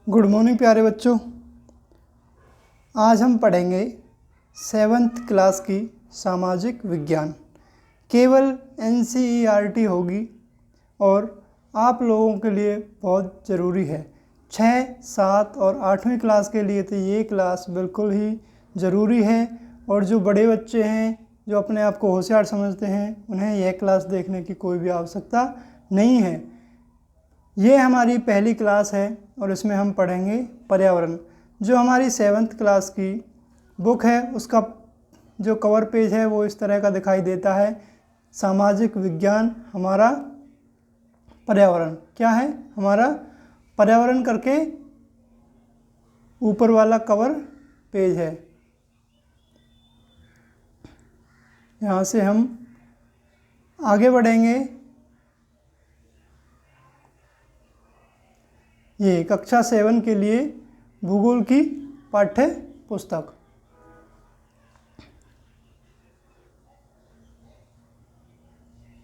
Good morning प्यारे बच्चों। आज हम पढ़ेंगे 7th क्लास की सामाजिक विज्ञान। केवल NCERT होगी और आप लोगों के लिए बहुत ज़रूरी है। 6, 7 और 8वीं क्लास के लिए तो ये क्लास बिल्कुल ही ज़रूरी है और जो बड़े बच्चे हैं, जो अपने आप को होशियार समझते हैं, उन्हें यह क्लास देखने की कोई भी आवश्यकता नहीं है। ये हमारी पहली क्लास है और इसमें हम पढ़ेंगे पर्यावरण। जो हमारी 7th क्लास की बुक है उसका जो कवर पेज है वो इस तरह का दिखाई देता है। सामाजिक विज्ञान हमारा पर्यावरण क्या है, हमारा पर्यावरण करके ऊपर वाला कवर पेज है। यहाँ से हम आगे बढ़ेंगे। ये कक्षा 7 के लिए भूगोल की पाठ्य पुस्तक।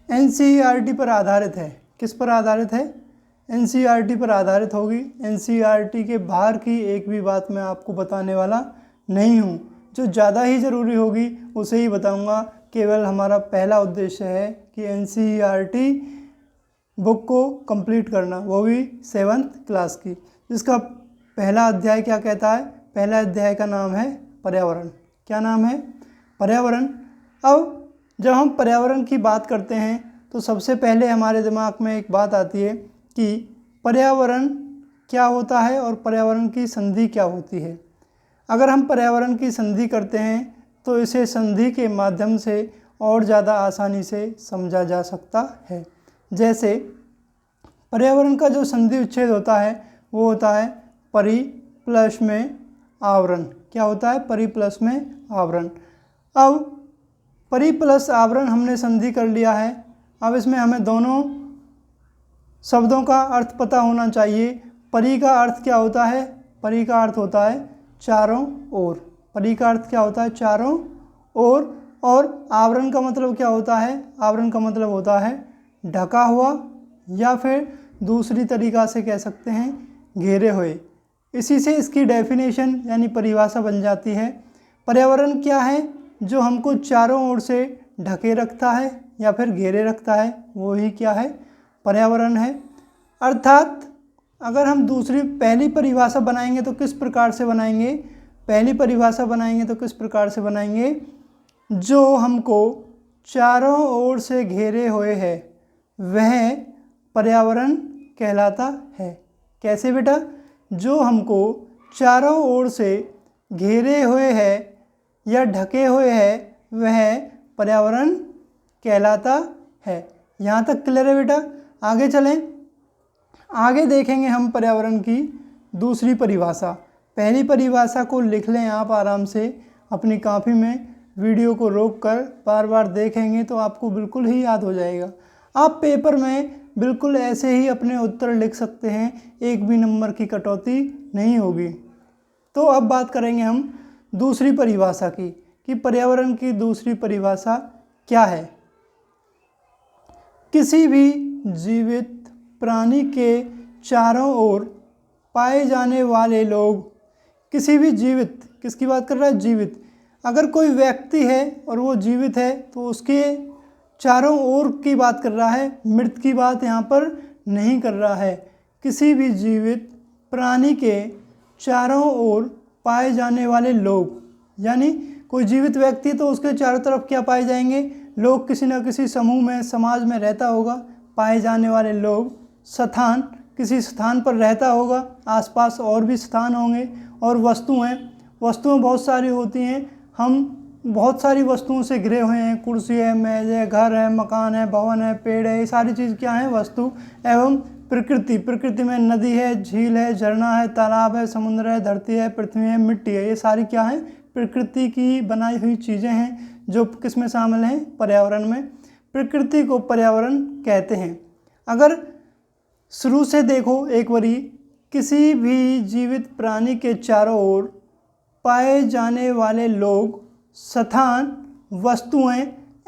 NCERT पर आधारित है। किस पर आधारित है? NCERT पर आधारित होगी। NCERT के बाहर की एक भी बात मैं आपको बताने वाला नहीं हूँ। जो ज़्यादा ही ज़रूरी होगी उसे ही बताऊँगा। केवल हमारा पहला उद्देश्य है कि NCERT बुक को कंप्लीट करना, वो भी 7th क्लास की, जिसका पहला अध्याय क्या कहता है? पहला अध्याय का नाम है पर्यावरण। क्या नाम है? पर्यावरण। अब जब हम पर्यावरण की बात करते हैं तो सबसे पहले हमारे दिमाग में एक बात आती है कि पर्यावरण क्या होता है और पर्यावरण की संधि क्या होती है। अगर हम पर्यावरण की संधि करते हैं तो इसे संधि के माध्यम से और ज़्यादा आसानी से समझा जा सकता है। जैसे पर्यावरण का जो संधि विच्छेद होता है वो होता है परि प्लस में आवरण। क्या होता है? परि प्लस में आवरण। अब परि प्लस आवरण हमने संधि कर लिया है। अब इसमें हमें दोनों शब्दों का अर्थ पता होना चाहिए। परि का अर्थ क्या होता है? परि का अर्थ होता है चारों ओर। परि का अर्थ क्या होता है? चारों ओर। और आवरण का मतलब क्या होता है? आवरण का मतलब होता है ढका हुआ, या फिर दूसरी तरीका से कह सकते हैं घेरे हुए। इसी से इसकी डेफिनेशन यानी परिभाषा बन जाती है। पर्यावरण क्या है? जो हमको चारों ओर से ढके रखता है या फिर घेरे रखता है, वो ही क्या है? पर्यावरण है। अर्थात अगर हम पहली परिभाषा बनाएंगे तो किस प्रकार से बनाएंगे? पहली परिभाषा बनाएंगे तो किस प्रकार से बनाएंगे? जो हमको चारों ओर से घेरे हुए है वह पर्यावरण कहलाता है। कैसे बेटा? जो हमको चारों ओर से घेरे हुए है या ढके हुए है वह पर्यावरण कहलाता है। यहाँ तक क्लियर है बेटा? आगे चलें। आगे देखेंगे हम पर्यावरण की दूसरी परिभाषा। पहली परिभाषा को लिख लें आप आराम से अपनी कॉपी में। वीडियो को रोककर बार बार देखेंगे तो आपको बिल्कुल ही याद हो जाएगा। आप पेपर में बिल्कुल ऐसे ही अपने उत्तर लिख सकते हैं, एक भी नंबर की कटौती नहीं होगी। तो अब बात करेंगे हम दूसरी परिभाषा की कि पर्यावरण की दूसरी परिभाषा क्या है। किसी भी जीवित प्राणी के चारों ओर पाए जाने वाले लोग। किसी भी जीवित, किसकी बात कर रहा है? जीवित। अगर कोई व्यक्ति है और वो जीवित है तो उसके चारों ओर की बात कर रहा है, मृत की बात यहाँ पर नहीं कर रहा है। किसी भी जीवित प्राणी के चारों ओर पाए जाने वाले लोग, यानी कोई जीवित व्यक्ति तो उसके चारों तरफ क्या पाए जाएंगे? लोग। किसी न किसी समूह में, समाज में रहता होगा। पाए जाने वाले लोग। स्थान, किसी स्थान पर रहता होगा, आसपास और भी स्थान होंगे। और वस्तुएं, वस्तुएं बहुत सारी होती हैं। हम बहुत सारी वस्तुओं से घिरे हुए हैं। कुर्सी है, मेज है, घर है, मकान है, भवन है, पेड़ है, ये सारी चीज़ क्या है? वस्तु। एवं प्रकृति, प्रकृति में नदी है, झील है, झरना है, तालाब है, समुद्र है, धरती है, पृथ्वी है, मिट्टी है, ये सारी क्या है? प्रकृति की बनाई हुई चीज़ें हैं जो किस में शामिल हैं? पर्यावरण में। प्रकृति को पर्यावरण कहते हैं। अगर शुरू से देखो एक बारी, किसी भी जीवित प्राणी के चारों ओर पाए जाने वाले लोग, स्थान, वस्तुएं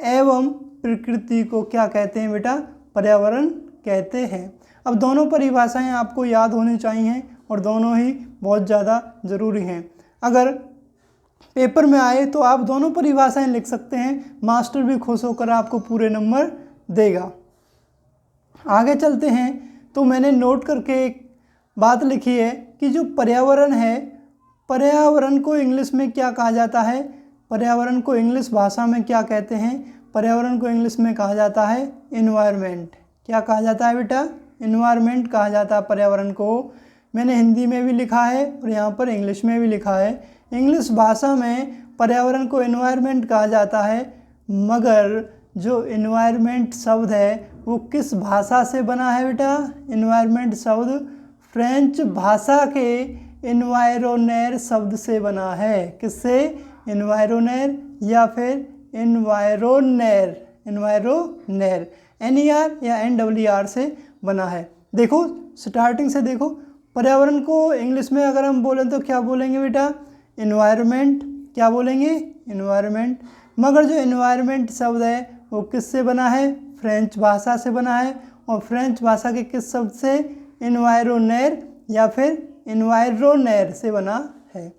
एवं प्रकृति को क्या कहते हैं बेटा? पर्यावरण कहते हैं। अब दोनों परिभाषाएं आपको याद होनी चाहिए और दोनों ही बहुत ज़्यादा ज़रूरी हैं। अगर पेपर में आए तो आप दोनों परिभाषाएं लिख सकते हैं, मास्टर भी खुश होकर आपको पूरे नंबर देगा। आगे चलते हैं तो मैंने नोट करके एक बात लिखी है कि जो पर्यावरण है, पर्यावरण को इंग्लिश में क्या कहा जाता है, पर्यावरण को इंग्लिश भाषा में क्या कहते हैं, पर्यावरण को इंग्लिश में कहा जाता है इन्वायरमेंट। क्या कहा जाता है बेटा? इन्वायरमेंट कहा जाता है पर्यावरण को। मैंने हिंदी में भी लिखा है और यहाँ पर इंग्लिश में भी लिखा है। इंग्लिश भाषा में पर्यावरण को इन्वायरमेंट कहा जाता है, मगर जो इन्वायरमेंट शब्द है वो किस भाषा से बना है बेटा? इन्वायरमेंट शब्द फ्रेंच भाषा के इन्वायरोनेर शब्द से बना है। किससे? इन्वायरोनेर या फिर इन्वायरोनेर, इन्वायरोनेर NER या NER से बना है। देखो स्टार्टिंग से देखो, पर्यावरण को इंग्लिश में अगर हम बोलें तो क्या बोलेंगे बेटा? इन्वायरमेंट। क्या बोलेंगे? इन्वायरमेंट। मगर जो इन्वायरमेंट शब्द है वो किससे बना है? फ्रेंच भाषा से बना है। और फ्रेंच भाषा के किस शब्द से? इन्वायरोनेर या फिर इन्वायरोनेर से बना है।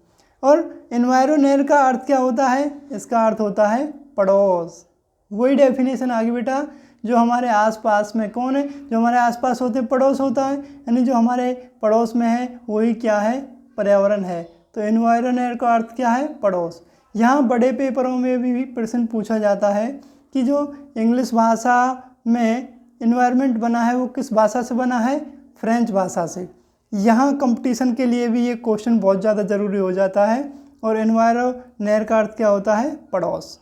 और इन्वायरोनेर का अर्थ क्या होता है? इसका अर्थ होता है पड़ोस। वही डेफिनेशन आ गई बेटा, जो हमारे आसपास में कौन है? जो हमारे आसपास होते पड़ोस होता है, यानी जो हमारे पड़ोस में है वही क्या है? पर्यावरण है। तो इन्वायरोनेर का अर्थ क्या है? पड़ोस। यहाँ बड़े पेपरों में भी प्रश्न पूछा जाता है कि जो इंग्लिश भाषा में इन्वायरमेंट बना है वो किस भाषा से बना है? फ्रेंच भाषा से। यहाँ कंपटीशन के लिए भी ये क्वेश्चन बहुत ज़्यादा ज़रूरी हो जाता है। और इन्वायरोनेर का अर्थ क्या होता है? पड़ोस।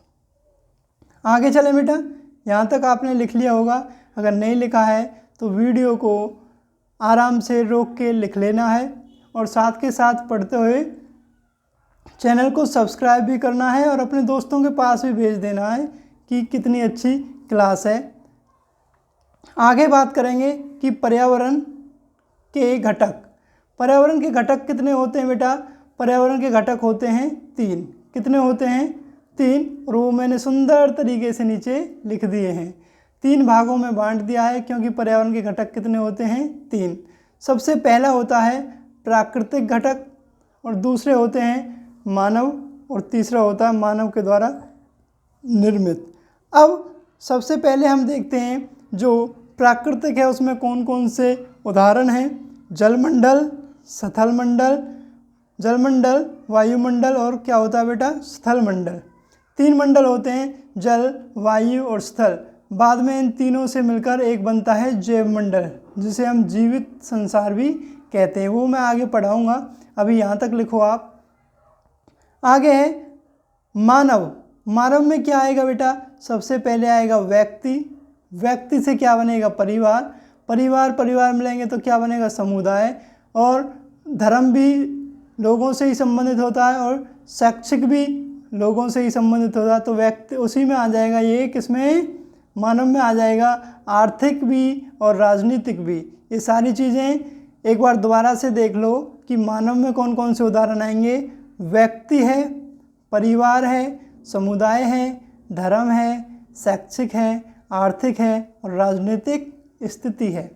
आगे चले बेटा, यहाँ तक आपने लिख लिया होगा। अगर नहीं लिखा है तो वीडियो को आराम से रोक के लिख लेना है और साथ के साथ पढ़ते हुए चैनल को सब्सक्राइब भी करना है और अपने दोस्तों के पास भी भेज देना है कि कितनी अच्छी क्लास है। आगे बात करेंगे कि पर्यावरण के घटक। पर्यावरण के घटक कितने होते हैं बेटा? पर्यावरण के घटक होते हैं 3। कितने होते हैं? 3। और वो मैंने सुंदर तरीके से नीचे लिख दिए हैं। 3 भागों में बांट दिया है क्योंकि पर्यावरण के घटक कितने होते हैं? 3। सबसे पहला होता है प्राकृतिक घटक, और दूसरे होते हैं मानव, और तीसरा होता है मानव के द्वारा निर्मित। अब सबसे पहले हम देखते हैं जो प्राकृतिक है उसमें कौन कौन से उदाहरण हैं। जलमंडल, स्थलमंडल, जलमंडल, वायुमंडल और क्या होता है बेटा? स्थलमंडल। 3 मंडल होते हैं, जल, वायु और स्थल। बाद में इन तीनों से मिलकर एक बनता है जैव मंडल, जिसे हम जीवित संसार भी कहते हैं। वो मैं आगे पढ़ाऊँगा, अभी यहाँ तक लिखो आप। आगे है मानव। मानव में क्या आएगा बेटा? सबसे पहले आएगा व्यक्ति। व्यक्ति से क्या बनेगा? परिवार। परिवार मिलेंगे तो क्या बनेगा? समुदाय। और धर्म भी लोगों से ही संबंधित होता है और शैक्षिक भी लोगों से ही संबंधित होता है। तो व्यक्ति उसी में आ जाएगा, ये किसमें? मानव में आ जाएगा। आर्थिक भी और राजनीतिक भी, ये सारी चीज़ें एक बार दोबारा से देख लो कि मानव में कौन कौन से उदाहरण आएंगे। व्यक्ति है, परिवार है, समुदाय है, धर्म है, शैक्षिक है, आर्थिक है और राजनीतिक स्थिति है।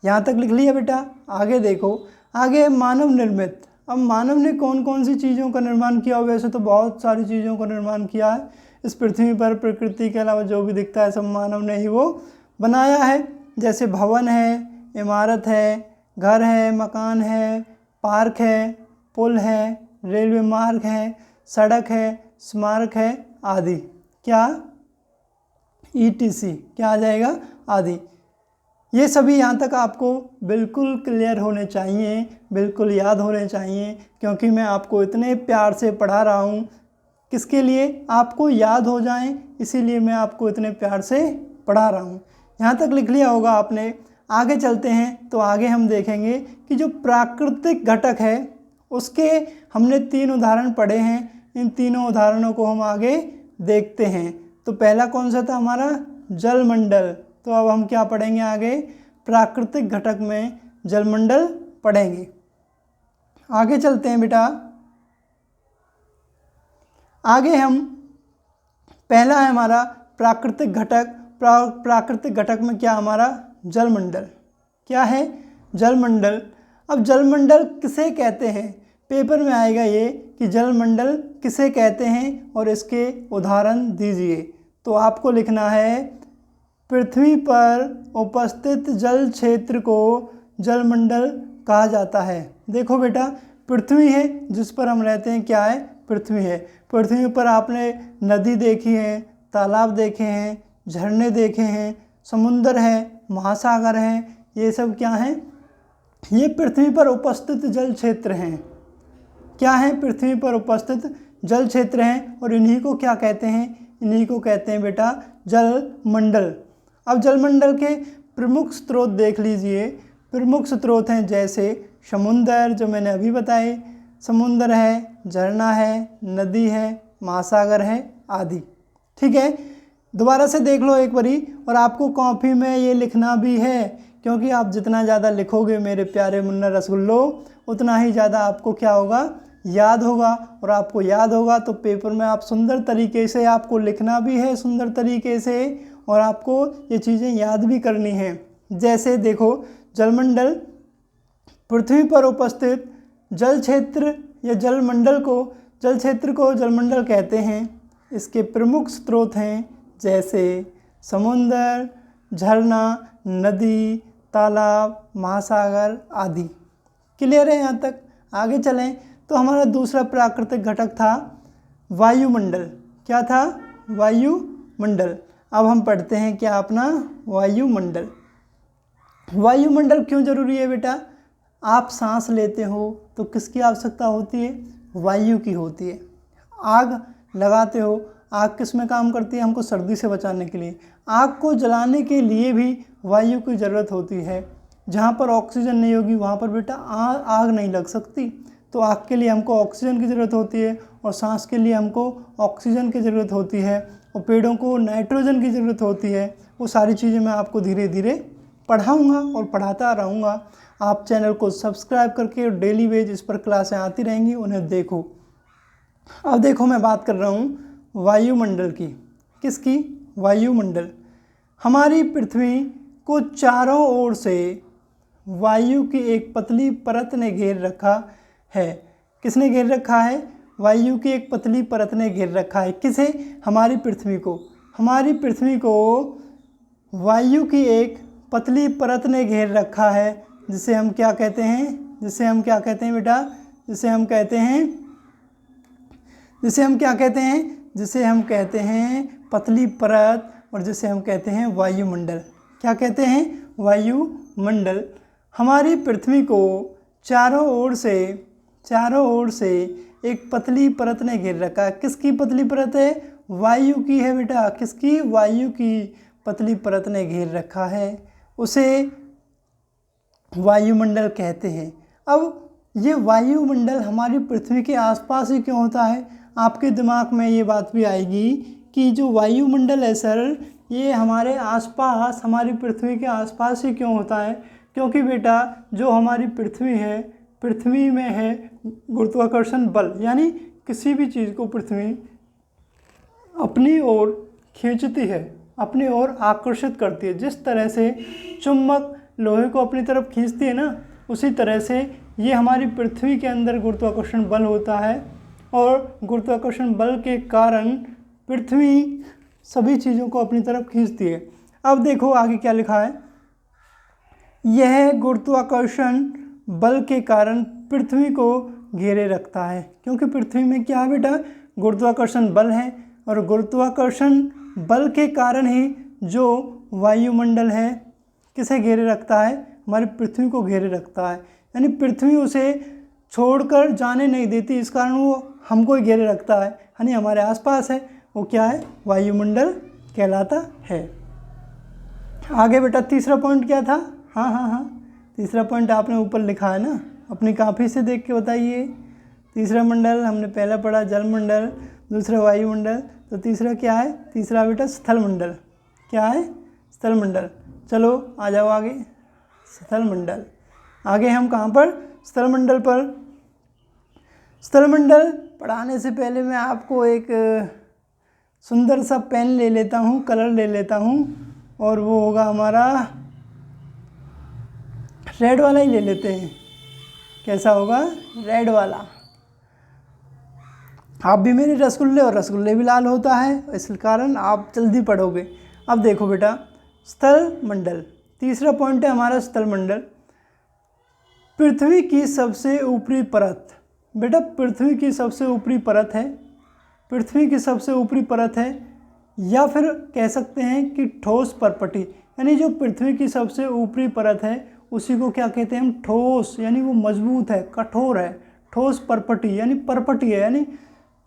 यहाँ तक लिख लिया बेटा। आगे देखो, आगे मानव निर्मित। अब मानव ने कौन कौन सी चीज़ों का निर्माण किया? वैसे तो बहुत सारी चीज़ों का निर्माण किया है इस पृथ्वी पर। प्रकृति के अलावा जो भी दिखता है सब मानव ने ही वो बनाया है। जैसे भवन है, इमारत है, घर है, मकान है, पार्क है, पुल है, रेलवे मार्ग है, सड़क है, स्मारक है आदि। क्या? ETC क्या आ जाएगा? आदि। ये सभी यहाँ तक आपको बिल्कुल क्लियर होने चाहिए, बिल्कुल याद होने चाहिए, क्योंकि मैं आपको इतने प्यार से पढ़ा रहा हूँ। किसके लिए? आपको याद हो जाएं, इसीलिए मैं आपको इतने प्यार से पढ़ा रहा हूँ। यहाँ तक लिख लिया होगा आपने। आगे चलते हैं तो आगे हम देखेंगे कि जो प्राकृतिक घटक है उसके हमने 3 उदाहरण पढ़े हैं। इन तीनों उदाहरणों को हम आगे देखते हैं। तो पहला कौन सा था हमारा? जलमंडल। तो अब हम क्या पढ़ेंगे आगे? प्राकृतिक घटक में जलमंडल पढ़ेंगे। आगे चलते हैं बेटा। आगे हम पहला है हमारा प्राकृतिक घटक। प्राकृतिक घटक में क्या हमारा? जलमंडल। क्या है? जलमंडल। अब जलमंडल किसे कहते हैं, पेपर में आएगा ये कि जलमंडल किसे कहते हैं और इसके उदाहरण दीजिए। तो आपको लिखना है पृथ्वी पर उपस्थित जल क्षेत्र को जलमंडल कहा जाता है। देखो बेटा, पृथ्वी है जिस पर हम रहते हैं, क्या है, पृथ्वी है। पृथ्वी पर आपने नदी देखी है, तालाब देखे हैं, झरने देखे हैं, समुंदर है, महासागर हैं, ये सब क्या हैं, ये पृथ्वी पर उपस्थित जल क्षेत्र हैं। क्या हैं, पृथ्वी पर उपस्थित जल क्षेत्र हैं और इन्हीं को क्या कहते हैं, इन्हीं को कहते हैं बेटा जलमंडल। अब जलमंडल के प्रमुख स्रोत देख लीजिए। प्रमुख स्रोत हैं जैसे समुंदर, जो मैंने अभी बताए, समुंदर है, झरना है, नदी है, महासागर है आदि। ठीक है, दोबारा से देख लो एक बारी। और आपको कॉपी में ये लिखना भी है, क्योंकि आप जितना ज़्यादा लिखोगे मेरे प्यारे मुन्ना रसगुल्लो, उतना ही ज़्यादा आपको क्या होगा, याद होगा। और आपको याद होगा तो पेपर में आप सुंदर तरीके से, आपको लिखना भी है सुंदर तरीके से, और आपको ये चीज़ें याद भी करनी हैं। जैसे देखो, जलमंडल पृथ्वी पर उपस्थित जल क्षेत्र या जलमंडल को, जल क्षेत्र को जलमंडल कहते हैं। इसके प्रमुख स्रोत हैं जैसे समुंदर, झरना, नदी, तालाब, महासागर आदि। क्लियर है यहाँ तक? आगे चलें तो हमारा दूसरा प्राकृतिक घटक था वायुमंडल। क्या था? वायुमंडल। अब हम पढ़ते हैं क्या अपना वायुमंडल। वायुमंडल क्यों जरूरी है बेटा? आप सांस लेते हो तो किसकी आवश्यकता होती है? वायु की होती है। आग लगाते हो, आग किस में काम करती है? हमको सर्दी से बचाने के लिए। आग को जलाने के लिए भी वायु की ज़रूरत होती है। जहाँ पर ऑक्सीजन नहीं होगी वहाँ पर बेटा आग नहीं लग सकती। तो आग के लिए हमको ऑक्सीजन की ज़रूरत होती है, और सांस के लिए हमको ऑक्सीजन की ज़रूरत होती है, और पेड़ों को नाइट्रोजन की ज़रूरत होती है। वो सारी चीज़ें मैं आपको धीरे धीरे पढ़ाऊँगा और पढ़ाता रहूँगा। आप चैनल को सब्सक्राइब करके डेली बेज इस पर क्लासें आती रहेंगी, उन्हें देखो। अब देखो, मैं बात कर रहा हूँ वायुमंडल की। किसकी? वायुमंडल। हमारी पृथ्वी को चारों ओर से वायु की एक पतली परत ने घेर रखा है। किसने घेर रखा है? वायु की एक पतली परत ने घेर रखा है। किसे? हमारी पृथ्वी को। हमारी पृथ्वी को वायु की एक पतली परत ने घेर रखा है, जिसे हम क्या कहते हैं? जिसे हम क्या कहते हैं बेटा? जिसे हम कहते हैं, जिसे हम क्या कहते हैं? जिसे हम कहते हैं पतली परत, और जिसे हम कहते हैं वायुमंडल। क्या कहते हैं? वायुमंडल। हमारी पृथ्वी को चारों ओर से एक पतली परत ने घेर रखा है। किसकी पतली परत है? वायु की है बेटा। किसकी? वायु की पतली परत ने घेर रखा है, उसे वायुमंडल कहते हैं। अब ये वायुमंडल हमारी पृथ्वी के आसपास ही क्यों होता है? आपके दिमाग में ये बात भी आएगी कि जो वायुमंडल है सर, ये हमारे आसपास, हमारी पृथ्वी के आसपास ही क्यों होता है? क्योंकि बेटा जो हमारी पृथ्वी है, पृथ्वी में है गुरुत्वाकर्षण बल, यानी किसी भी चीज़ को पृथ्वी अपनी ओर खींचती है, अपनी ओर आकर्षित करती है। जिस तरह से चुंबक लोहे को अपनी तरफ खींचती है ना, उसी तरह से ये हमारी पृथ्वी के अंदर गुरुत्वाकर्षण बल होता है, और गुरुत्वाकर्षण बल के कारण पृथ्वी सभी चीज़ों को अपनी तरफ खींचती है। अब देखो आगे क्या लिखा है। यह गुरुत्वाकर्षण बल के कारण पृथ्वी को घेरे रखता है। क्योंकि पृथ्वी में क्या है बेटा? गुरुत्वाकर्षण बल है, और गुरुत्वाकर्षण बल के कारण ही जो वायुमंडल है किसे घेरे रखता है? हमारी पृथ्वी को घेरे रखता है। यानी पृथ्वी उसे छोड़कर जाने नहीं देती, इस कारण वो हमको ही घेरे रखता है, यानी हमारे आसपास है। वो क्या है? वायुमंडल कहलाता है। आगे बेटा तीसरा पॉइंट क्या था? हाँ, तीसरा पॉइंट आपने ऊपर लिखा है ना, अपनी कॉपी से देख के बताइए। तीसरा मंडल हमने पहला पढ़ा जलमंडल, दूसरा वायुमंडल, तो तीसरा क्या है? तीसरा बेटा स्थलमंडल। क्या है? स्थलमंडल। चलो आ जाओ आगे। स्थलमंडल। आगे हम कहाँ पर? स्थलमंडल पर। स्थलमंडल पढ़ाने से पहले मैं आपको एक सुंदर सा पेन ले लेता हूँ, कलर ले लेता हूँ, और वो होगा हमारा रेड वाला ही ले लेते हैं। कैसा होगा? रेड वाला। आप भी मेरे रसगुल्ले, और रसगुल्ले भी लाल होता है, इस कारण आप जल्दी पढ़ोगे। अब देखो बेटा, स्थल मंडल, तीसरा पॉइंट है हमारा स्थल मंडल। पृथ्वी की सबसे ऊपरी परत, बेटा पृथ्वी की सबसे ऊपरी परत है, पृथ्वी की सबसे ऊपरी परत है, या फिर कह सकते हैं कि ठोस परपटी, यानी जो पृथ्वी की सबसे ऊपरी परत है उसी को क्या कहते हैं हम? ठोस, यानी वो मजबूत है, कठोर है। ठोस परपटी यानी परपटी है, यानी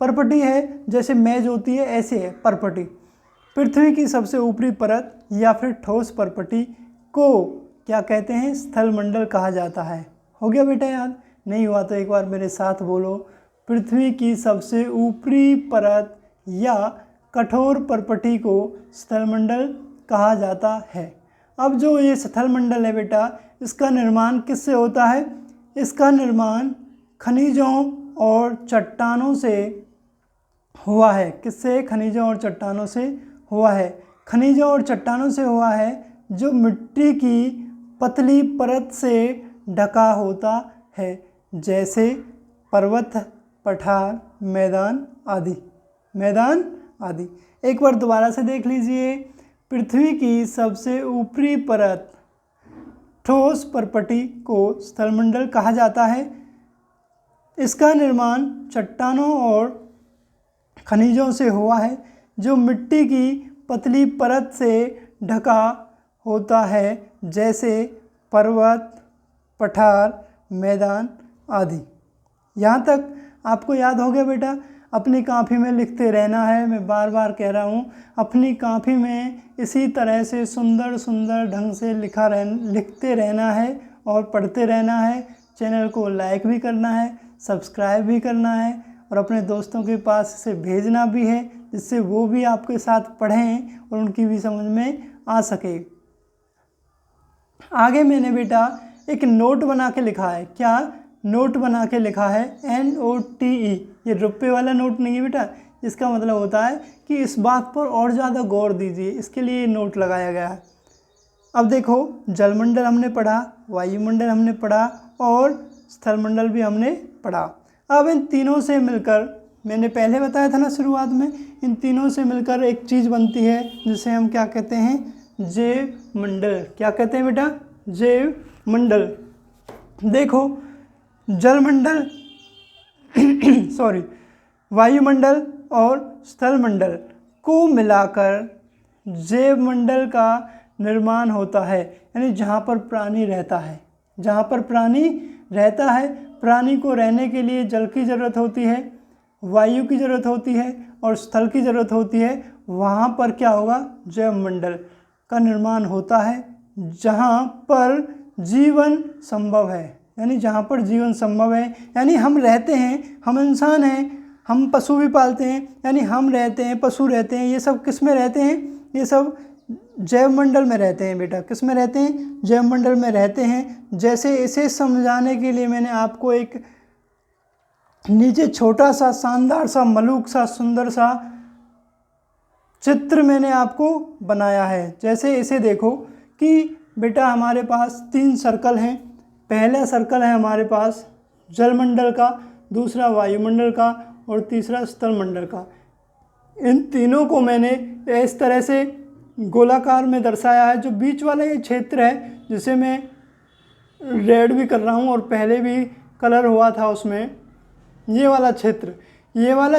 परपटी है, जैसे मेज होती है ऐसे है परपटी। पृथ्वी की सबसे ऊपरी परत या फिर ठोस परपटी को क्या कहते हैं? स्थल मंडल कहा जाता है। हो गया बेटा याद? नहीं हुआ तो एक बार मेरे साथ बोलो, पृथ्वी की सबसे ऊपरी परत या कठोर परपटी को स्थलमंडल कहा जाता है। अब जो ये स्थलमंडल है बेटा, इसका निर्माण किससे होता है? इसका निर्माण खनिजों और चट्टानों से हुआ है। किससे? खनिजों और चट्टानों से हुआ है। खनिजों और चट्टानों से हुआ है जो मिट्टी की पतली परत से ढका होता है, जैसे पर्वत, पठार, मैदान आदि। मैदान आदि। एक बार दोबारा से देख लीजिए, पृथ्वी की सबसे ऊपरी परत ठोस परपटी को स्थलमंडल कहा जाता है। इसका निर्माण चट्टानों और खनिजों से हुआ है जो मिट्टी की पतली परत से ढका होता है, जैसे पर्वत, पठार, मैदान आदि। यहाँ तक आपको याद हो गया बेटा? अपनी कॉपी में लिखते रहना है, मैं बार बार कह रहा हूँ, अपनी कॉपी में इसी तरह से सुंदर सुंदर ढंग से लिखते रहना है और पढ़ते रहना है। चैनल को लाइक भी करना है, सब्सक्राइब भी करना है और अपने दोस्तों के पास इसे भेजना भी है, जिससे वो भी आपके साथ पढ़ें और उनकी भी समझ में आ सके। आगे मैंने बेटा एक नोट बना के लिखा है। क्या नोट बना के लिखा है? NOTE। ये रुपये वाला नोट नहीं है बेटा, इसका मतलब होता है कि इस बात पर और ज़्यादा गौर दीजिए, इसके लिए ये नोट लगाया गया है। अब देखो, जलमंडल हमने पढ़ा, वायुमंडल हमने पढ़ा और स्थलमंडल भी हमने पढ़ा। अब इन तीनों से मिलकर, मैंने पहले बताया था ना शुरुआत में, इन तीनों से मिलकर एक चीज़ बनती है जिसे हम क्या कहते हैं? जैव मंडल। क्या कहते हैं बेटा? जैव मंडल। देखो, जलमंडल सॉरी वायुमंडल और स्थलमंडल को मिलाकर जैव मंडल का निर्माण होता है, यानी जहाँ पर प्राणी रहता है। जहाँ पर प्राणी रहता है, प्राणी को रहने के लिए जल की ज़रूरत होती है, वायु की ज़रूरत होती है और स्थल की ज़रूरत होती है। वहाँ पर क्या होगा? जैव मंडल का निर्माण होता है, जहाँ पर जीवन संभव है, यानी जहाँ पर जीवन संभव है, यानी हम रहते हैं, हम इंसान हैं, हम पशु भी पालते हैं, यानी हम रहते हैं, पशु रहते हैं, ये सब किस में रहते हैं? ये सब जैव मंडल में रहते हैं बेटा। किस में रहते हैं? जैव मंडल में रहते हैं। जैसे इसे समझाने के लिए मैंने आपको एक नीचे छोटा सा शानदार सा मलूक सा सुंदर सा चित्र मैंने आपको बनाया है। जैसे इसे देखो कि बेटा हमारे पास 3 सर्कल हैं। पहला सर्कल है हमारे पास जलमंडल का, दूसरा वायुमंडल का और तीसरा स्थलमंडल का। इन तीनों को मैंने इस तरह से गोलाकार में दर्शाया है। जो बीच वाला ये क्षेत्र है, जिसे मैं रेड भी कर रहा हूँ और पहले भी कलर हुआ था उसमें, ये वाला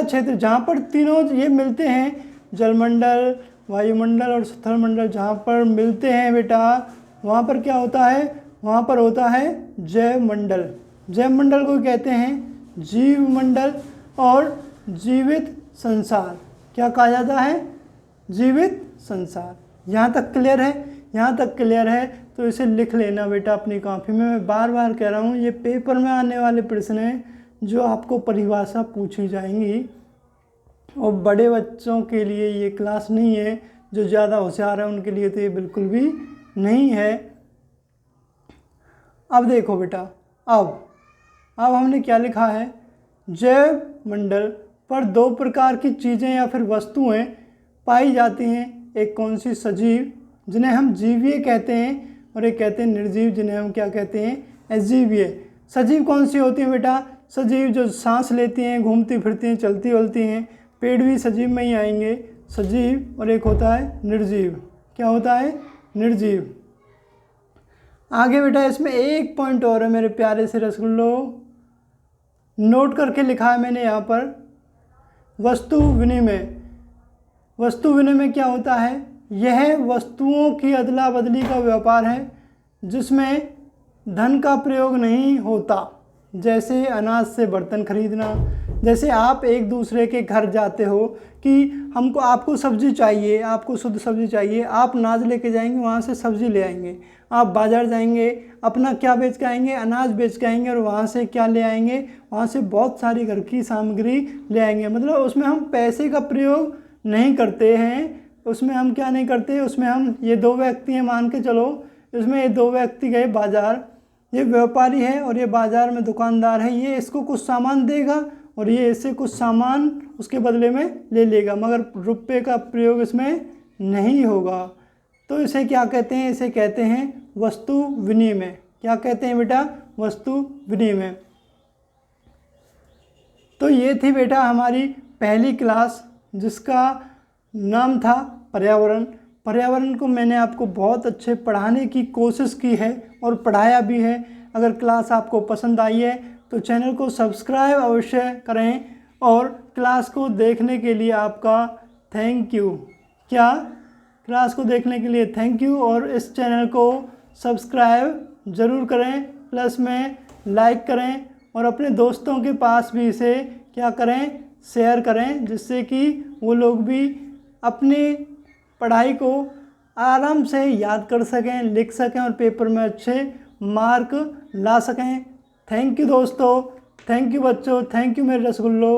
क्षेत्र जहाँ पर तीनों ये मिलते हैं, जलमंडल, वायुमंडल और स्थलमंडल जहाँ पर मिलते हैं बेटा, वहाँ पर क्या होता है? वहाँ पर होता है जैव मंडल। जैव मंडल को कहते हैं जीव मंडल और जीवित संसार। क्या कहा जाता है? जीवित संसार। यहाँ तक क्लियर है? यहाँ तक क्लियर है तो इसे लिख लेना बेटा अपनी कॉपी में। मैं बार बार कह रहा हूँ, ये पेपर में आने वाले प्रश्न हैं जो आपको परिभाषा पूछी जाएंगी, और बड़े बच्चों के लिए ये क्लास नहीं है। जो ज़्यादा होशियार है उनके लिए तो ये बिल्कुल भी नहीं है। अब देखो बेटा, अब हमने क्या लिखा है? जैव मंडल पर 2 प्रकार की चीज़ें या फिर वस्तुएं पाई जाती हैं। एक कौन सी? सजीव, जिन्हें हम जीवीय कहते हैं, और एक कहते हैं निर्जीव, जिन्हें हम क्या कहते हैं? अजीवीय। सजीव कौन सी होती हैं बेटा? सजीव जो सांस लेती हैं, घूमती फिरती हैं, चलती वलती हैं। पेड़ भी सजीव में ही आएंगे, सजीव। और एक होता है निर्जीव। क्या होता है? निर्जीव। आगे बेटा इसमें एक पॉइंट और है मेरे प्यारे से रसगुल्लो, नोट करके लिखा है मैंने यहाँ पर, वस्तु विनिमय। वस्तु विनिमय क्या होता है? यह वस्तुओं की अदला बदली का व्यापार है जिसमें धन का प्रयोग नहीं होता। जैसे अनाज से बर्तन खरीदना। जैसे आप एक दूसरे के घर जाते हो कि आपको सब्जी चाहिए, आपको शुद्ध सब्जी चाहिए, आप अनाज लेके जाएंगे, वहाँ से सब्जी ले आएंगे। आप बाज़ार जाएंगे, अपना क्या बेच के आएंगे? अनाज बेच के आएंगे, और वहाँ से क्या ले आएंगे? वहाँ से बहुत सारी घर की सामग्री ले आएंगे। मतलब उसमें हम पैसे का प्रयोग नहीं करते हैं। उसमें हम क्या नहीं करते? उसमें हम, ये दो व्यक्ति हैं मान के चलो, इसमें ये दो व्यक्ति गए बाज़ार, ये व्यापारी है और ये बाज़ार में दुकानदार है। ये इसको कुछ सामान देगा और ये इससे कुछ सामान उसके बदले में ले लेगा, मगर रुपये का प्रयोग इसमें नहीं होगा। तो इसे क्या कहते हैं? इसे कहते हैं वस्तु विनिमय। क्या कहते हैं बेटा? वस्तु विनिमय। तो ये थी बेटा हमारी पहली क्लास, जिसका नाम था पर्यावरण। पर्यावरण को मैंने आपको बहुत अच्छे पढ़ाने की कोशिश की है और पढ़ाया भी है। अगर क्लास आपको पसंद आई है तो चैनल को सब्सक्राइब अवश्य करें, और क्लास को देखने के लिए आपका थैंक यू। क्या? क्लास को देखने के लिए थैंक यू, और इस चैनल को सब्सक्राइब ज़रूर करें, प्लस में लाइक करें, और अपने दोस्तों के पास भी इसे क्या करें? शेयर करें, जिससे कि वो लोग भी अपनी पढ़ाई को आराम से याद कर सकें, लिख सकें और पेपर में अच्छे मार्क ला सकें। थैंक यू दोस्तों, थैंक यू बच्चों, थैंक यू मेरे रसगुल्लो।